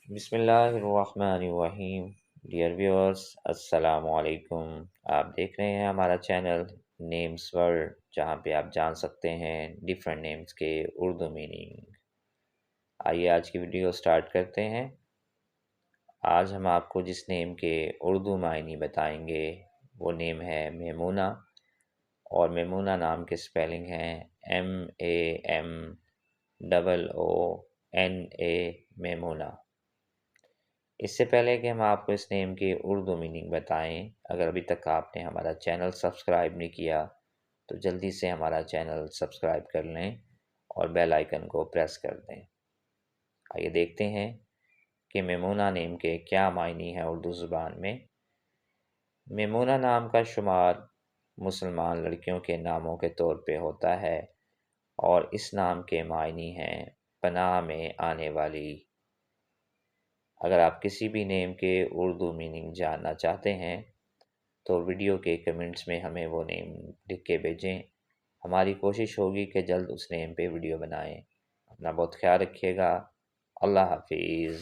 بسم اللہ الرحمن الرحیم۔ ڈیئر ویورس، السلام علیکم۔ آپ دیکھ رہے ہیں ہمارا چینل نیمز ورلڈ، جہاں پہ آپ جان سکتے ہیں ڈیفرنٹ نیمز کے اردو میننگ۔ آئیے آج کی ویڈیو سٹارٹ کرتے ہیں۔ آج ہم آپ کو جس نیم کے اردو معنی بتائیں گے وہ نیم ہے میمونہ، اور میمونہ نام کے سپیلنگ ہیں MAMOONA، میمونہ۔ اس سے پہلے کہ ہم آپ کو اس نیم کی اردو میننگ بتائیں، اگر ابھی تک آپ نے ہمارا چینل سبسکرائب نہیں کیا تو جلدی سے ہمارا چینل سبسکرائب کر لیں اور بیل آئیکن کو پریس کر دیں۔ آئیے دیکھتے ہیں کہ میمونہ نیم کے کیا معنی ہیں اردو زبان میں۔ میمونہ نام کا شمار مسلمان لڑکیوں کے ناموں کے طور پہ ہوتا ہے، اور اس نام کے معنی ہیں پناہ میں آنے والی۔ اگر آپ کسی بھی نیم کے اردو میننگ جاننا چاہتے ہیں تو ویڈیو کے کمنٹس میں ہمیں وہ نیم لکھ کے بھیجیں۔ ہماری کوشش ہوگی کہ جلد اس نیم پہ ویڈیو بنائیں۔ اپنا بہت خیال رکھیے گا۔ اللہ حافظ۔